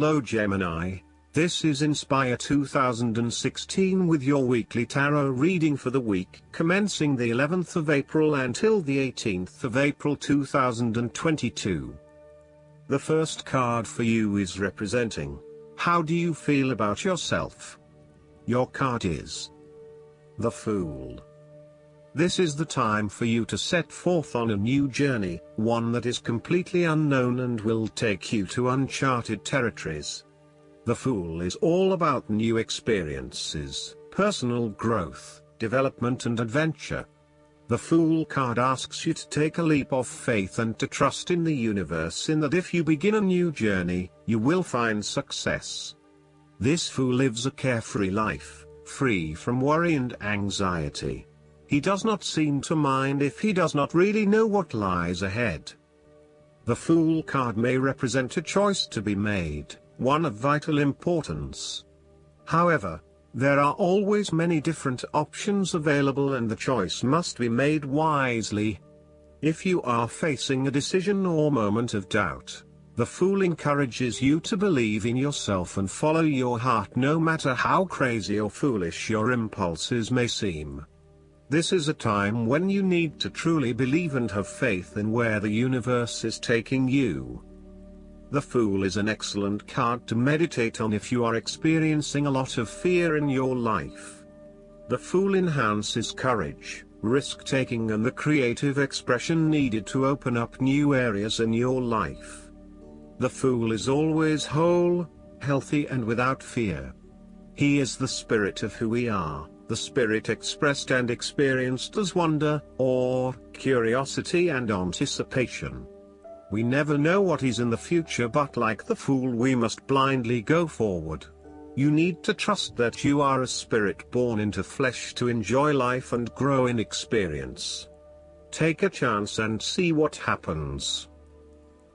Hello Gemini, this is Inspire 2016 with your weekly tarot reading for the week commencing the 11th of April until the 18th of April 2022. The first card for you is representing, how do you feel about yourself? Your card is the Fool. This is the time for you to set forth on a new journey, one that is completely unknown and will take you to uncharted territories. The Fool is all about new experiences, personal growth, development and adventure. The Fool card asks you to take a leap of faith and to trust in the universe in that if you begin a new journey, you will find success. This Fool lives a carefree life, free from worry and anxiety. He does not seem to mind if he does not really know what lies ahead. The Fool card may represent a choice to be made, one of vital importance. However, there are always many different options available and the choice must be made wisely. If you are facing a decision or moment of doubt, the Fool encourages you to believe in yourself and follow your heart no matter how crazy or foolish your impulses may seem. This is a time when you need to truly believe and have faith in where the universe is taking you. The Fool is an excellent card to meditate on if you are experiencing a lot of fear in your life. The Fool enhances courage, risk-taking and the creative expression needed to open up new areas in your life. The Fool is always whole, healthy and without fear. He is the spirit of who we are. The spirit expressed and experienced as wonder, awe, curiosity and anticipation. We never know what is in the future, but like the Fool we must blindly go forward. You need to trust that you are a spirit born into flesh to enjoy life and grow in experience. Take a chance and see what happens.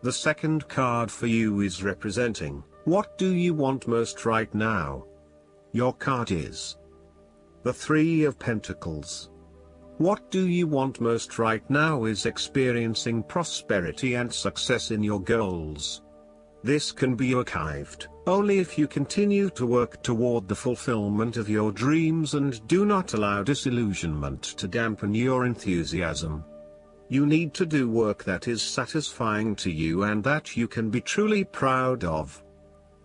The second card for you is representing, what do you want most right now? Your card is the Three of Pentacles. What do you want most right now is experiencing prosperity and success in your goals. This can be achieved only if you continue to work toward the fulfillment of your dreams and do not allow disillusionment to dampen your enthusiasm. You need to do work that is satisfying to you and that you can be truly proud of.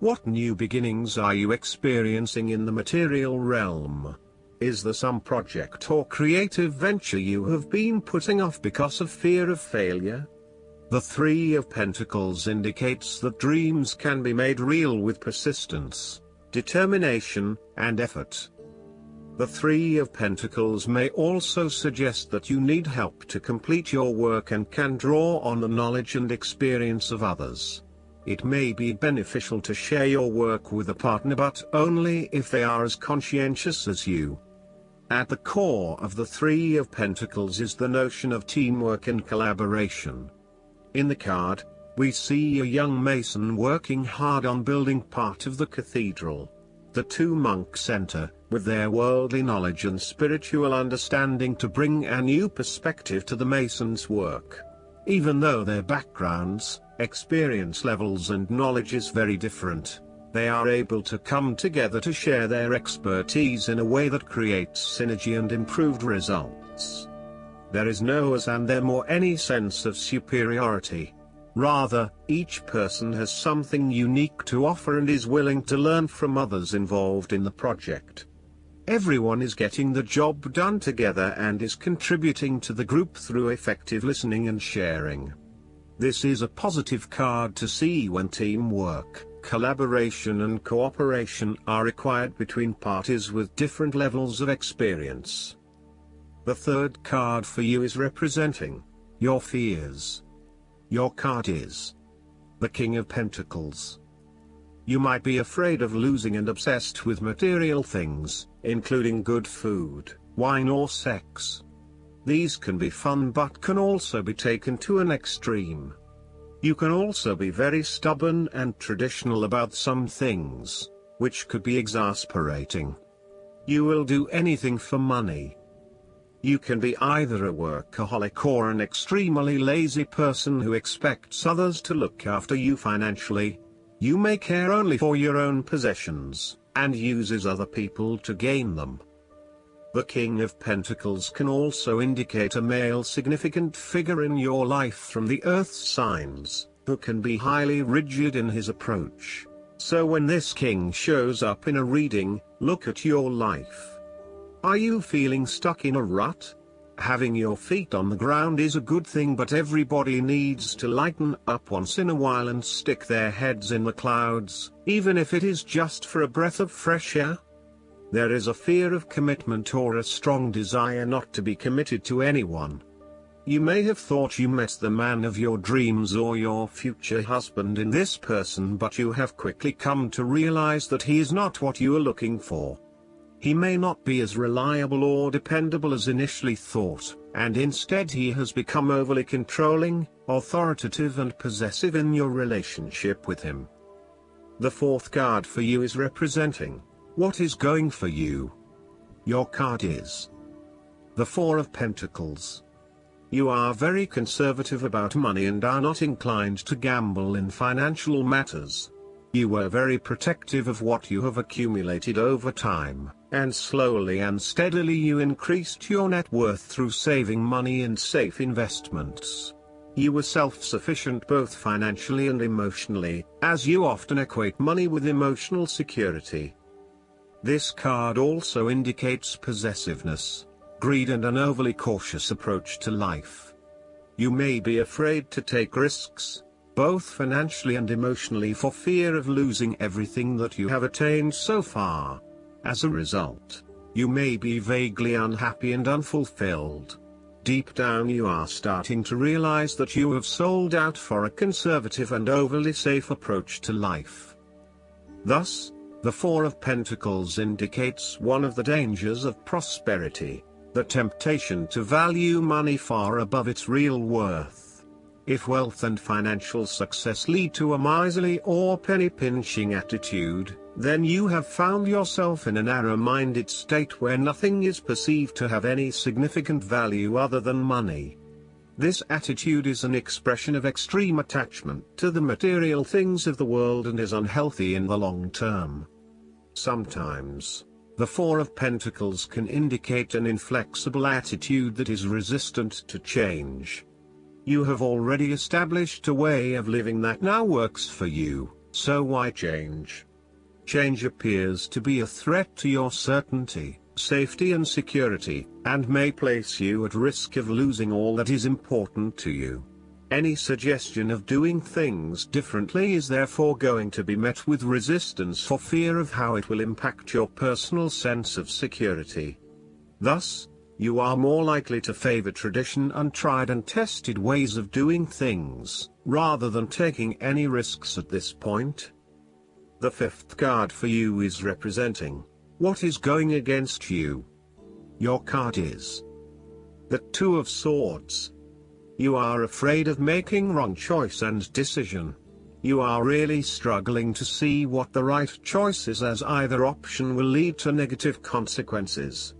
What new beginnings are you experiencing in the material realm? Is there some project or creative venture you have been putting off because of fear of failure? The Three of Pentacles indicates that dreams can be made real with persistence, determination, and effort. The Three of Pentacles may also suggest that you need help to complete your work and can draw on the knowledge and experience of others. It may be beneficial to share your work with a partner, but only if they are as conscientious as you. At the core of the Three of Pentacles is the notion of teamwork and collaboration. In the card, we see a young mason working hard on building part of the cathedral. The two monks enter, with their worldly knowledge and spiritual understanding to bring a new perspective to the mason's work. Even though their backgrounds, experience levels and knowledge is very different, they are able to come together to share their expertise in a way that creates synergy and improved results. There is no us and them or any sense of superiority. Rather, each person has something unique to offer and is willing to learn from others involved in the project. Everyone is getting the job done together and is contributing to the group through effective listening and sharing. This is a positive card to see when teamwork, collaboration and cooperation are required between parties with different levels of experience. The third card for you is representing your fears. Your card is the King of Pentacles. You might be afraid of losing and obsessed with material things, including good food, wine or sex. These can be fun but can also be taken to an extreme. You can also be very stubborn and traditional about some things, which could be exasperating. You will do anything for money. You can be either a workaholic or an extremely lazy person who expects others to look after you financially. You may care only for your own possessions, and uses other people to gain them. The King of Pentacles can also indicate a male significant figure in your life from the earth signs, who can be highly rigid in his approach. So when this king shows up in a reading, look at your life. Are you feeling stuck in a rut? Having your feet on the ground is a good thing, but everybody needs to lighten up once in a while and stick their heads in the clouds, even if it is just for a breath of fresh air. There is a fear of commitment or a strong desire not to be committed to anyone. You may have thought you met the man of your dreams or your future husband in this person, but you have quickly come to realize that he is not what you are looking for. He may not be as reliable or dependable as initially thought, and instead he has become overly controlling, authoritative and possessive in your relationship with him. The fourth card for you is representing what is going for you. Your card is the Four of Pentacles. You are very conservative about money and are not inclined to gamble in financial matters. You were very protective of what you have accumulated over time, and slowly and steadily you increased your net worth through saving money and safe investments. You were self-sufficient both financially and emotionally, as you often equate money with emotional security. This card also indicates possessiveness, greed and an overly cautious approach to life. You may be afraid to take risks, both financially and emotionally, for fear of losing everything that you have attained so far. As a result, you may be vaguely unhappy and unfulfilled. Deep down you are starting to realize that you have sold out for a conservative and overly safe approach to life. Thus, the Four of Pentacles indicates one of the dangers of prosperity, the temptation to value money far above its real worth. If wealth and financial success lead to a miserly or penny-pinching attitude, then you have found yourself in a narrow-minded state where nothing is perceived to have any significant value other than money. This attitude is an expression of extreme attachment to the material things of the world and is unhealthy in the long term. Sometimes, the Four of Pentacles can indicate an inflexible attitude that is resistant to change. You have already established a way of living that now works for you, so why change? Change appears to be a threat to your certainty, safety and security, and may place you at risk of losing all that is important to you. Any suggestion of doing things differently is therefore going to be met with resistance for fear of how it will impact your personal sense of security. Thus, you are more likely to favor tradition and tried and tested ways of doing things, rather than taking any risks at this point. The fifth card for you is representing what is going against you. Your card is the Two of Swords. You are afraid of making wrong choice and decision. You are really struggling to see what the right choice is, as either option will lead to negative consequences.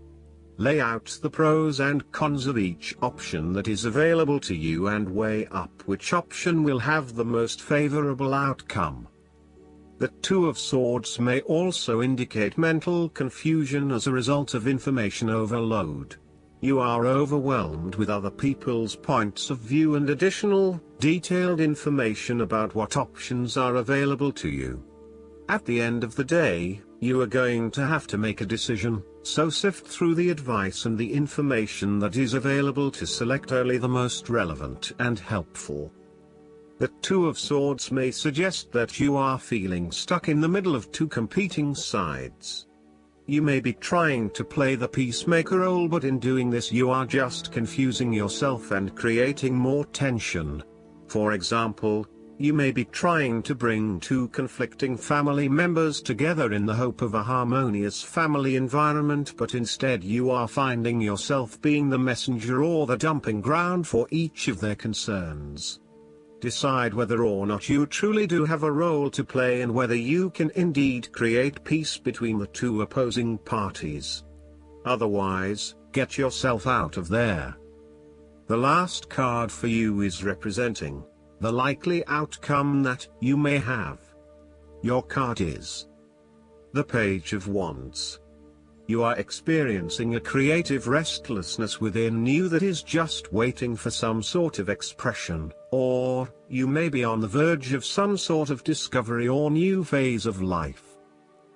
Lay out the pros and cons of each option that is available to you and weigh up which option will have the most favorable outcome. The Two of Swords may also indicate mental confusion as a result of information overload. You are overwhelmed with other people's points of view and additional, detailed information about what options are available to you. At the end of the day, you are going to have to make a decision, so sift through the advice and the information that is available to select only the most relevant and helpful. The Two of Swords may suggest that you are feeling stuck in the middle of two competing sides. You may be trying to play the peacemaker role, but in doing this you are just confusing yourself and creating more tension. For example, you may be trying to bring two conflicting family members together in the hope of a harmonious family environment, but instead you are finding yourself being the messenger or the dumping ground for each of their concerns. Decide whether or not you truly do have a role to play and whether you can indeed create peace between the two opposing parties. Otherwise, get yourself out of there. The last card for you is representing the likely outcome that you may have. Your card is the Page of Wands. You are experiencing a creative restlessness within you that is just waiting for some sort of expression, or you may be on the verge of some sort of discovery or new phase of life.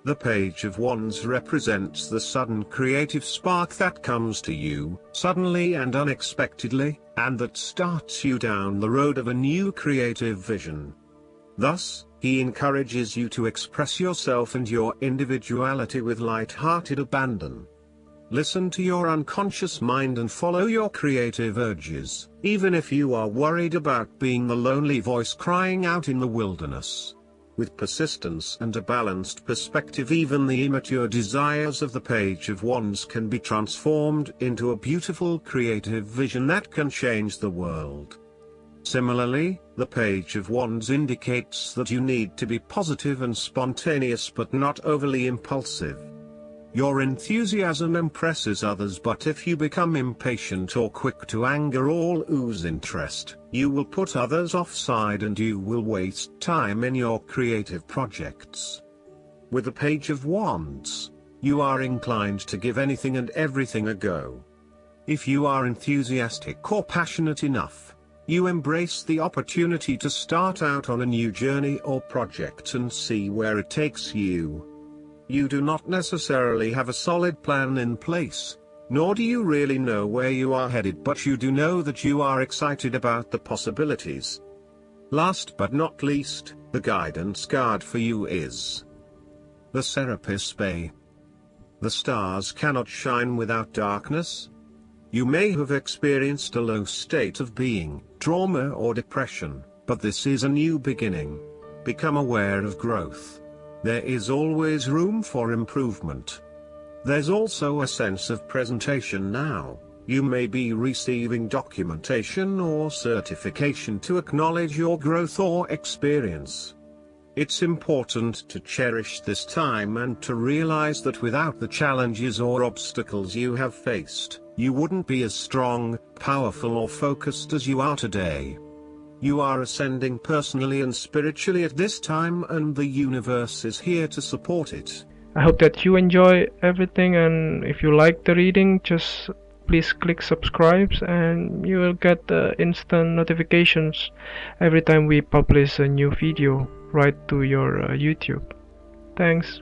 The Page of Wands represents the sudden creative spark that comes to you, suddenly and unexpectedly, and that starts you down the road of a new creative vision. Thus, he encourages you to express yourself and your individuality with light-hearted abandon. Listen to your unconscious mind and follow your creative urges, even if you are worried about being the lonely voice crying out in the wilderness. With persistence and a balanced perspective, even the immature desires of the Page of Wands can be transformed into a beautiful creative vision that can change the world. Similarly, the Page of Wands indicates that you need to be positive and spontaneous but not overly impulsive. Your enthusiasm impresses others, but if you become impatient or quick to anger or lose interest, you will put others offside and you will waste time in your creative projects. With the Page of Wands, you are inclined to give anything and everything a go. If you are enthusiastic or passionate enough, you embrace the opportunity to start out on a new journey or project and see where it takes you. You do not necessarily have a solid plan in place, nor do you really know where you are headed, but you do know that you are excited about the possibilities. Last but not least, the guidance card for you is the Serapis Bey. The stars cannot shine without darkness. You may have experienced a low state of being, trauma or depression, but this is a new beginning. Become aware of growth. There is always room for improvement. There's also a sense of presentation now. You may be receiving documentation or certification to acknowledge your growth or experience. It's important to cherish this time and to realize that without the challenges or obstacles you have faced, you wouldn't be as strong, powerful or focused as you are today. You are ascending personally and spiritually at this time, and the universe is here to support it. I hope that you enjoy everything, and if you like the reading, just please click subscribe and you will get the instant notifications every time we publish a new video right to your YouTube. Thanks.